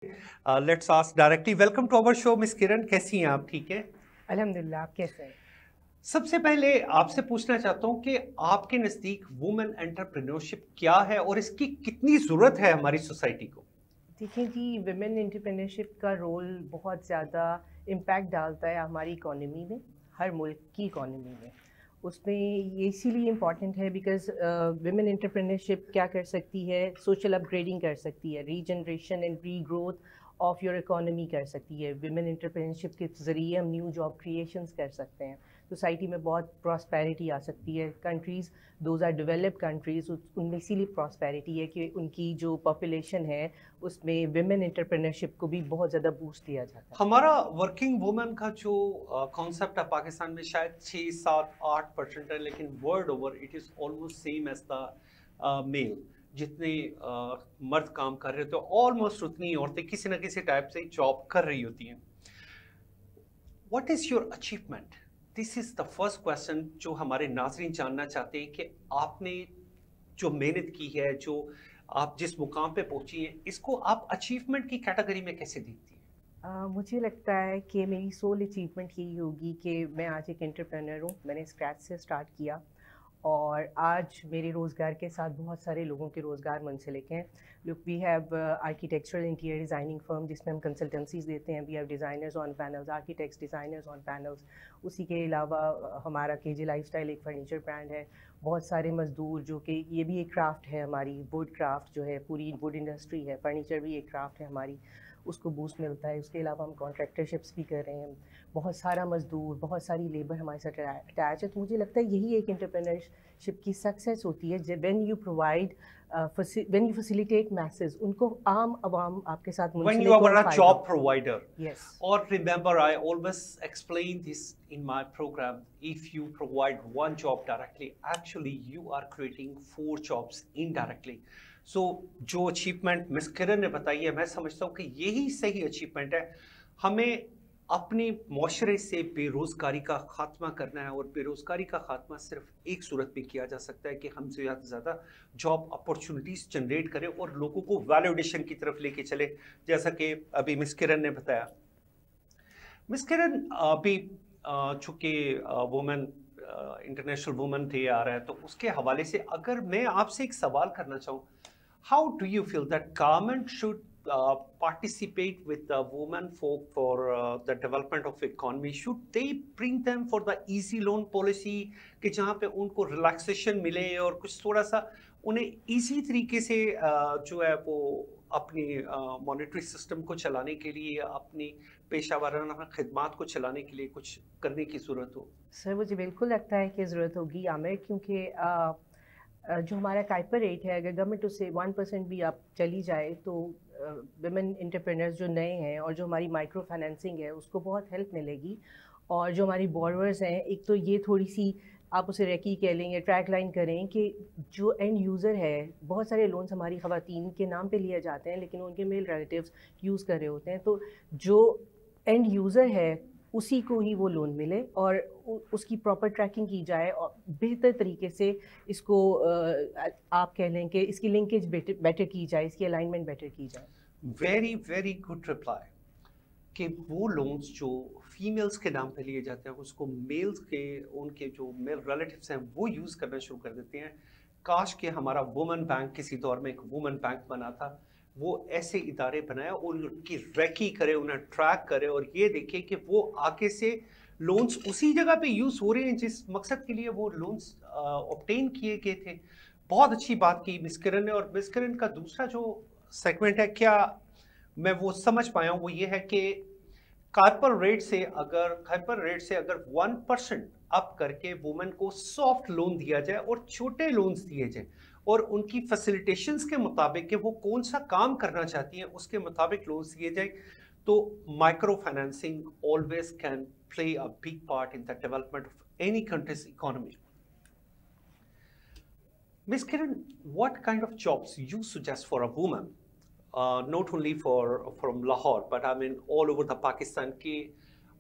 Let's ask directly. Welcome to our show miss Kiran, कैसी हैं आप? ठीक है, अल्हम्दुलिल्लाह। आप कैसे हैं? सबसे पहले आपसे पूछना चाहता हूं कि आपके नज़दीक वुमेन एंटरप्रेन्योरशिप क्या है और इसकी कितनी ज़रूरत है हमारी सोसाइटी को? देखिए जी, विमेन एंटरप्रेन्योरशिप का रोल बहुत ज़्यादा इम्पैक्ट डालता है हमारी इकोनॉमी में, हर मुल्क की इकोनॉमी में। उसमें ये इसीलिए इम्पॉर्टेंट है बिकॉज़ विमेन एंटरप्रेन्योरशिप क्या कर सकती है, सोशल अपग्रेडिंग कर सकती है, regeneration and regrowth of your economy कर सकती है। विमेन एंटरप्रेन्योरशिप के ज़रिए हम न्यू जॉब क्रिएशंस कर सकते हैं, सोसाइटी में बहुत प्रॉस्पेरिटी आ सकती है। Countries those are developed countries, उनमें इसीलिए प्रॉस्पेरिटी है कि उनकी जो पॉपुलेशन है उसमें विमेन एंटरप्रेन्योरशिप को भी बहुत ज़्यादा बूस्ट दिया जाता है। हमारा वर्किंग वुमेन का जो कॉन्सेप्ट है पाकिस्तान में शायद 6, 7, 8% है, लेकिन world over it is almost same as the male. जितने मर्द काम कर रहे होते हैं ऑलमोस्ट उतनी औरतें किसी न किसी टाइप से जॉब कर रही होती हैं। What is your achievement? This is the first question जो हमारे नाज़रीन जानना चाहते हैं कि आपने जो मेहनत की है, जो आप जिस मुकाम पे पहुंची हैं, इसको आप अचीवमेंट की कैटेगरी में कैसे देखती हैं? मुझे लगता है कि मेरी सोल अचीवमेंट यही होगी कि मैं आज एक एंटरप्रेन्योर हूँ। मैंने स्क्रैच से स्टार्ट किया और आज मेरे रोज़गार के साथ बहुत सारे लोगों के रोज़गार मुंसलिक हैं। Look, we have architectural interior designing firm जिसमें हम कंसल्टेंसीज देते हैं। We have designers on panels, architects designers on panels. उसी के अलावा हमारा केजे लाइफस्टाइल एक फर्नीचर ब्रांड है। बहुत सारे मज़दूर जो कि ये भी एक क्राफ्ट है हमारी, वुड क्राफ्ट जो है, पूरी वुड इंडस्ट्री है। फर्नीचर भी एक क्राफ्ट है हमारी, उसको बूस्ट मिलता है। उसके अलावा हम कॉन्ट्रैक्टरशिप्स भी कर रहे हैं। बहुत सारा मज़दूर, बहुत सारी लेबर हमारे साथ अटैच है। तो मुझे लगता है यही एक एंटरप्रेन्योरशिप की सक्सेस होती है, जब when you provide, when you facilitate message, उनको आम आवाम आपके साथ When you मुंसलिक are और a फ़ायदा। job provider, yes. or remember, I always explain this in my program. If you provide one job directly, actually you are creating 4 jobs indirectly. So जो achievement miss किरण ने बताई है, मैं समझता हूँ कि यही सही अचीवमेंट है। हमें अपने माशरे से बेरोज़गारी का ख़ात्मा करना है, और बेरोज़गारी का ख़ात्मा सिर्फ एक सूरत में किया जा सकता है कि हम ज़्यादा से ज़्यादा जॉब अपॉर्चुनिटीज़ जनरेट करें और लोगों को वैल्यू एडिशन की तरफ लेके चले, जैसा कि अभी मिस किरण ने बताया। मिस किरण, अभी चूँकि वुमेन इंटरनेशनल वुमेन डे आ रहा है, तो उसके हवाले से अगर मैं आपसे एक सवाल करना चाहूँ, how do you feel that government should participate with the women folk for the development of economy? Should they bring them for the easy loan policy कि जहाँ पे उनको रिलैक्सेशन मिले और कुछ थोड़ा सा उन्हें इजी तरीके से जो है वो अपनी मॉनेटरी सिस्टम को चलाने के लिए, अपनी पेशा वाराना खिदमात को चलाने के लिए कुछ करने की ज़रूरत हो? सर, मुझे बिल्कुल लगता है कि ज़रूरत होगी आमिर, क्योंकि जो हमारा काइपर रेट है, अगर गवर्नमेंट उससे 1% भी आप चली जाए तो विमेन एंटरप्रेन्योर्स जो नए हैं और जो हमारी माइक्रो फाइनेंसिंग है उसको बहुत हेल्प मिलेगी। और जो हमारी बोरोवर्स हैं, एक तो ये थोड़ी सी आप उसे रेकी कह लें या ट्रैक लाइन करें कि जो एंड यूज़र है, बहुत सारे लोन्स हमारी ख़वातीन के नाम पे लिए जाते हैं लेकिन उनके मेल रिलेटिव्स यूज़ कर रहे होते हैं। तो जो एंड यूज़र है उसी को ही वो लोन मिले और उसकी प्रॉपर ट्रैकिंग की जाए और बेहतर तरीके से इसको आप कह लें कि इसकी लिंकेज बेटर की जाए, इसकी अलाइनमेंट बेटर की जाए। वेरी वेरी गुड रिप्लाई कि वो लोन्स जो फीमेल्स के नाम पे लिए जाते हैं उसको मेल्स के, उनके जो मेल रिलेटिव्स हैं वो यूज़ करना शुरू कर देते हैं। काश कि हमारा वुमेन बैंक किसी दौर में एक वुमेन बैंक बना था, वो ऐसे इदारे बनाए और उनकी रैकी करे, उन्हें ट्रैक करे और ये देखे कि वो आगे से लोन्स उसी जगह पे यूज़ हो रहे हैं जिस मकसद के लिए वो लोन्स ऑब्टेन किए गए थे। बहुत अच्छी बात की मिस किरण ने। और मिस किरण का दूसरा जो सेगमेंट है, क्या मैं वो समझ पाया हूँ, वो ये है कि कार्पर रेट से अगर 1% अप करके वुमेन को सॉफ्ट लोन दिया जाए और छोटे लोन्स दिए जाए और उनकी फैसिलिटेशंस के मुताबिक कि वो कौन सा काम करना चाहती हैं उसके मुताबिक लोन्स दिए जाए, तो micro financing always can play a big part in the development of any countries economy. Miss Kiran, what kind of jobs you suggest for a woman, not only from Lahore, but I mean all over the Pakistan, के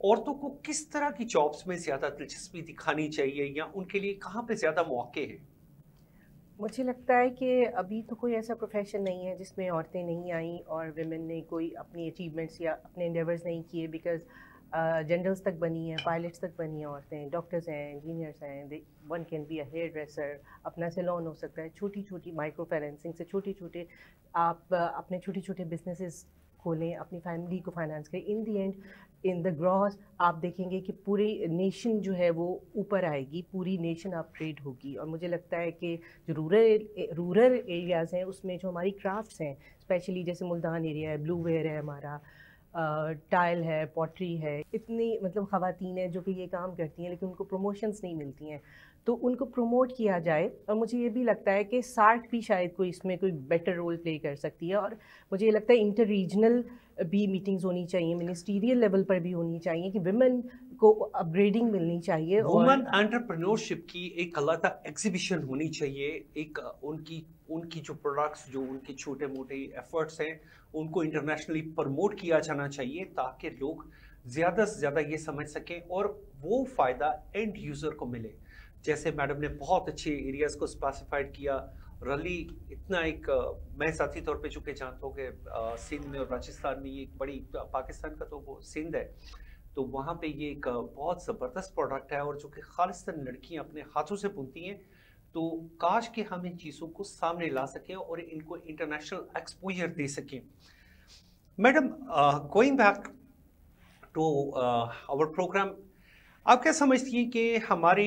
औरतों को किस तरह की jobs में ज़्यादा दिलचस्पी दिखानी चाहिए या उनके लिए कहाँ पे ज़्यादा मौके हैं? मुझे लगता है कि अभी तो कोई ऐसा प्रोफेशन नहीं है जिसमें औरतें नहीं आईं और विमेन ने कोई अपनी अचीवमेंट्स या अपने एंडेवर्स नहीं किए, बिकॉज जनरल्स तक बनी हैं, पायलट्स तक बनी हैं औरतें, डॉक्टर्स हैं, इंजीनियर्स हैं, one can be a hairdresser, अपना सैलून हो सकता है, छोटी छोटी माइक्रो फाइनेंसिंग से छोटे छोटे आप अपने छोटे छोटे बिजनेसेस खोलें, अपनी फैमिली को फाइनेंस करें. In the end, in the gross आप देखेंगे कि पूरी नेशन जो है वो ऊपर आएगी, पूरी नेशन अपग्रेड होगी. और मुझे लगता है कि जो रूरल एरियाज़ हैं उसमें जो हमारी क्राफ्ट्स हैं, स्पेशली जैसे मुल्तान एरिया है, ब्लू वेयर है हमारा, टाइल है, पॉटरी है, इतनी मतलब ख़वातीन हैं जो कि ये काम करती हैं लेकिन उनको प्रमोशंस नहीं मिलती हैं, तो उनको प्रमोट किया जाए. और मुझे ये भी लगता है कि सार्क भी शायद कोई इसमें कोई बेटर रोल प्ले कर सकती है. और मुझे ये लगता है इंटर रीजनल भी मीटिंग्स होनी चाहिए, मिनिस्टीरियल लेवल पर भी होनी चाहिए कि विमेन को अपग्रेडिंग मिलनी चाहिए. वुमन एंटरप्रेन्योरशिप की एक अलग एग्जीबिशन होनी चाहिए, एक उनकी जो प्रोडक्ट्स, जो उनके छोटे मोटे एफर्ट्स हैं, उनको इंटरनेशनली प्रमोट किया जाना चाहिए ताकि लोग ज़्यादा से ज़्यादा ये समझ सकें और वो फ़ायदा एंड यूज़र को मिले. जैसे मैडम ने बहुत अच्छे एरियाज़ को स्पेसिफाइड किया. रली इतना एक मैं साथी तौर पे चूँकि जानता हूँ कि सिंध में और राजस्थान में ये एक बड़ी, पाकिस्तान का तो वो सिंध है, तो वहाँ पे ये एक बहुत ज़बरदस्त प्रोडक्ट है और जो कि खालिस्तान लड़कियाँ अपने हाथों से बुनती हैं. तो काश कि हम इन चीज़ों को सामने ला सकें और इनको इंटरनेशनल एक्सपोजर दे सकें. Madam, going back to our programme, आप क्या समझती हैं कि हमारे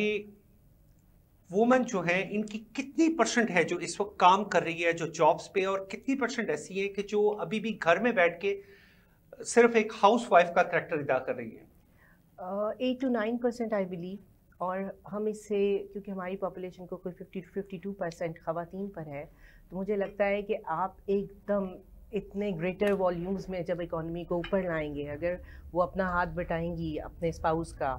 वुमेन जो हैं इनकी कितनी परसेंट है जो इस वक्त काम कर रही है जो जॉब्स पे, और कितनी परसेंट ऐसी है कि जो अभी भी घर में बैठ के सिर्फ एक हाउस वाइफ का कैरेक्टर अदा कर रही है? 8 to 9% आई बिलीव. और हम इससे, क्योंकि हमारी पॉपुलेशन को कोई 50 to 52% ख़वातीन पर है, तो मुझे लगता है कि आप एकदम इतने ग्रेटर वॉल्यूम्स में जब इकॉनमी को ऊपर लाएंगे, अगर वो अपना हाथ बटाएंगी अपने स्पाउस का,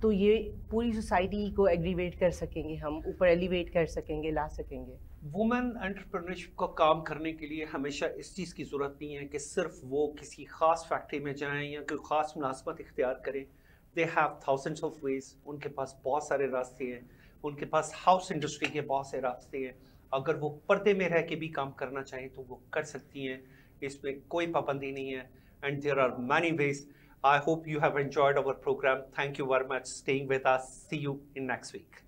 तो ये पूरी सोसाइटी को एग्रीवेट कर सकेंगे, हम ऊपर एलिवेट कर सकेंगे, ला सकेंगे. वुमेन एंटरप्रेन्योरशिप को काम करने के लिए हमेशा इस चीज़ की ज़रूरत नहीं है कि सिर्फ वो किसी ख़ास फैक्ट्री में जाएं या कोई ख़ास मुनासबत इख्तियार करें. They have thousands of ways. उनके पास बहुत सारे रास्ते हैं, उनके पास हाउस इंडस्ट्री के बहुत से रास्ते हैं. अगर वो पर्दे में रह के भी काम करना चाहें तो वो कर सकती हैं, इसमें कोई पाबंदी नहीं है. And there are many ways. I hope you have enjoyed our program. Thank you very much for staying with us. See you in next week.